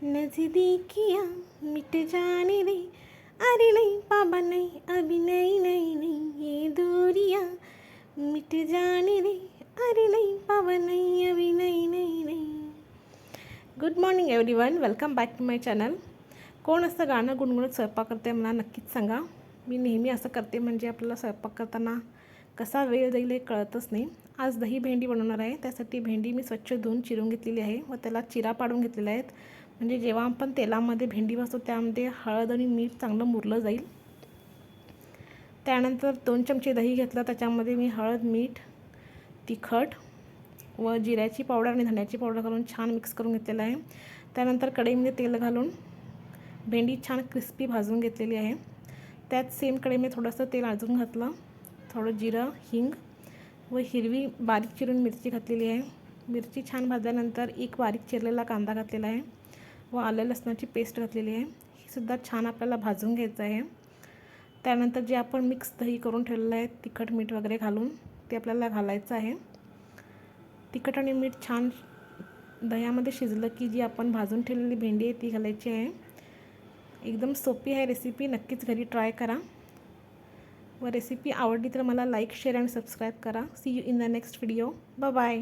नजदीकियाँ मिट जाने दे, अरे नहीं बाबा नहीं, अभी नहीं नहीं नहीं, ये दूरियाँ मिट जाने दे, अरे नहीं बाबा नहीं, अभी नहीं नहीं नहीं. Good morning everyone, welcome back to my channel. कोण असं गाणं गुणगुणत स्वयंपाक करते मला नक्कीच सांगा. मी नेहमी असं करते, म्हणजे आपल्याला स्वयंपाक करताना कसा वेळ जाईल हे कळतच नाही. आज दही भेंडी बनवणार आहे. त्यासाठी भेंडी मी स्वच्छ धुवून चिरून घेतलेली आहे व त्याला चिरा पाडून घेतलेल्या आहेत. म्हणजे जेव्हा आपण तेलामध्ये भेंडी भाजतो त्यामध्ये हळद आणि मीठ चांगलं मुरलं जाईल. त्यानंतर 2 चमचे दही घेतलं, त्याच्यामध्ये मी हळद, मीठ, तिखट व जिऱ्याची पावडर आणि धण्याची पावडर घालून छान मिक्स करून घेतलेलं आहे. त्यानंतर कढईमध्ये तेल घालून भेंडी छान क्रिस्पी भाजून घेतलेली आहे. त्यात सेम कढईमध्ये थोडंसं तेल अजून घातलं, थोडं जिरं, हिंग व हिरवी बारीक चिरून मिरची घातलेली आहे. मिरची छान भाजल्यानंतर एक बारीक चिरलेला कांदा घातलेला आहे व आलं लसणाची पेस्ट घातलेली आहे. ही सुद्धा छान आपल्याला भाजून घ्यायचं आहे. त्यानंतर जे आपण मिक्स दही करून ठेवलेलं आहे तिखट मीठ वगैरे घालून ते आपल्याला घालायचं आहे. तिखट आणि मीठ छान दह्यामध्ये शिजलं की जी आपण भाजून ठेवलेली भेंडी आहे ती घालायची आहे. एकदम सोपी आहे रेसिपी, नक्कीच घरी ट्राय करा. व रेसिपी आवडली तर मला लाईक, शेअर आणि सबस्क्राईब करा. See you in the next video. Bye bye.